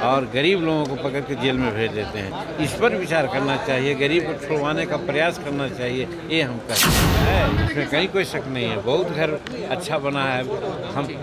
और गरीब लोगों को पकड़ के जेल में भेज देते हैं। इस पर विचार करना चाहिए, गरीब को छुड़वाने का प्रयास करना चाहिए, ये हम कहते हैं। इसमें कहीं कोई शक नहीं है। बहुत घर अच्छा बना है।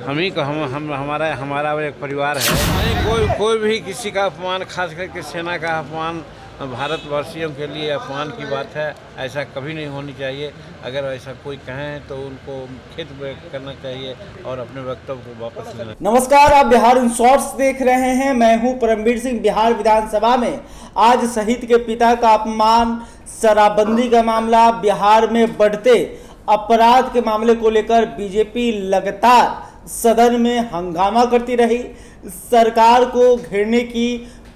हम ही को हमारा एक परिवार है। कोई भी किसी का अपमान, खास करके सेना का अपमान भारतवासियों के लिए अपमान की बात है। ऐसा कभी नहीं होनी चाहिए। अगर ऐसा कोई कहें तो उनको खेत करना चाहिए और अपने वक्तव्य को वापस लेना। नमस्कार, आप बिहार इन शॉर्ट्स देख रहे हैं। मैं हूं परमवीर सिंह। बिहार विधानसभा में आज शहीद के पिता का अपमान, शराबबंदी का मामला, बिहार में बढ़ते अपराध के मामले को लेकर बीजेपी लगातार सदन में हंगामा करती रही। सरकार को घेरने की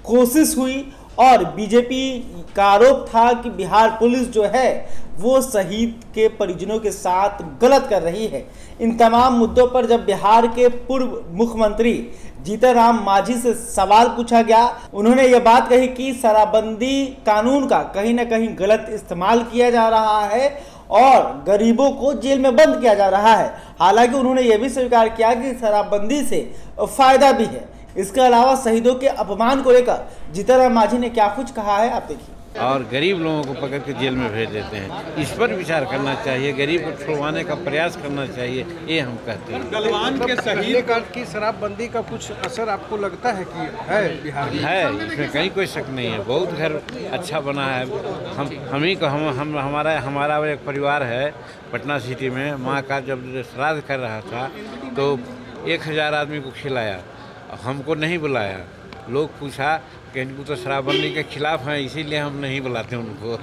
कोशिश हुई और बीजेपी का आरोप था कि बिहार पुलिस जो है वो शहीद के परिजनों के साथ गलत कर रही है। इन तमाम मुद्दों पर जब बिहार के पूर्व मुख्यमंत्री जीतन राम मांझी से सवाल पूछा गया, उन्होंने ये बात कही कि शराबबंदी कानून का कहीं ना कहीं गलत इस्तेमाल किया जा रहा है और गरीबों को जेल में बंद किया जा रहा है। हालांकि उन्होंने ये भी स्वीकार किया कि शराबबंदी से फायदा भी है। इसके अलावा शहीदों के अपमान को लेकर जीतन राम मांझी ने क्या कुछ कहा है, आप देखिए। और गरीब लोगों को पकड़ के जेल में भेज देते हैं। इस पर विचार करना चाहिए, गरीब को छुड़वाने का प्रयास करना चाहिए, ये हम कहते हैं। गलवान के शहीद की शराबबंदी का कुछ असर आपको लगता है कि है बिहार में? है, इसमें कहीं कोई शक नहीं है। बहुत घर अच्छा बना है। हमारा एक परिवार है पटना सिटी में। माँ का जब श्राद्ध कर रहा था तो 1000 आदमी को खिलाया, हमको नहीं बुलाया। लोग पूछा कि इनको तो शराबबंदी के खिलाफ हैं, इसीलिए हम नहीं बुलाते उनको।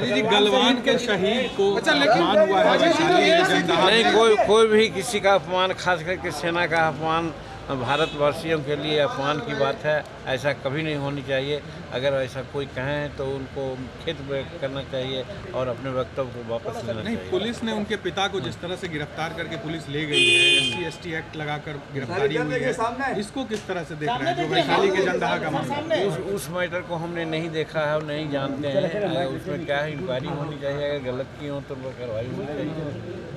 जी, गलवान के शहीद को अपमान हुआ है वैशाली में? नहीं, कोई भी किसी का अपमान, खास करके सेना का अपमान भारतवासियों के लिए अपमान की बात है। ऐसा कभी नहीं होनी चाहिए। अगर ऐसा कोई कहें तो उनको खेत करना चाहिए और अपने वक्तव्य को वापस लेना चाहिए। पुलिस ने उनके पिता को जिस तरह से गिरफ्तार करके पुलिस ले गई है, SC/ST एक्ट लगाकर गिरफ्तारी हुई है, इसको किस तरह से देख रहे हैं? जो वैशाली के जनदाहा का मामला, उस मैटर को हमने नहीं देखा है और नहीं जानते हैं। उसमें क्या है, इंक्वायरी होनी चाहिए। अगर गलत की हो तो कार्रवाई होनी चाहिए।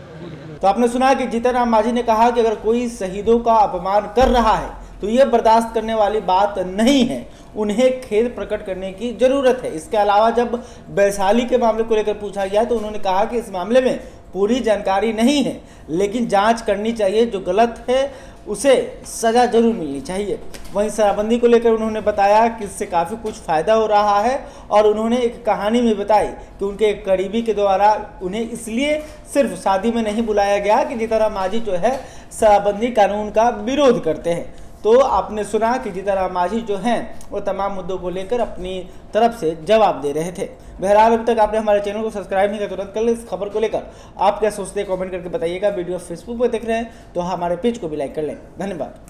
तो आपने सुना कि जीतन राम मांझी ने कहा कि अगर कोई शहीदों का अपमान कर रहा है तो ये बर्दाश्त करने वाली बात नहीं है, उन्हें खेद प्रकट करने की जरूरत है। इसके अलावा जब वैशाली के मामले को लेकर पूछा गया तो उन्होंने कहा कि इस मामले में पूरी जानकारी नहीं है, लेकिन जांच करनी चाहिए। जो गलत है उसे सजा जरूर मिलनी चाहिए। वहीं शराबबंदी को लेकर उन्होंने बताया कि इससे काफ़ी कुछ फ़ायदा हो रहा है और उन्होंने एक कहानी में बताई कि उनके एक करीबी के द्वारा उन्हें इसलिए सिर्फ शादी में नहीं बुलाया गया कि जीतन राम मांझी जो है शराबबंदी कानून का विरोध करते हैं। तो आपने सुना कि जीतन राम मांझी जो हैं वो तमाम मुद्दों को लेकर अपनी तरफ से जवाब दे रहे थे। बहरहाल अभी तक आपने हमारे चैनल को सब्सक्राइब नहीं किया, तुरंत कर ले। इस खबर को लेकर आप क्या सोचते हैं कमेंट करके बताइएगा। वीडियो फेसबुक पर देख रहे हैं तो हमारे पेज को भी लाइक कर लें। धन्यवाद।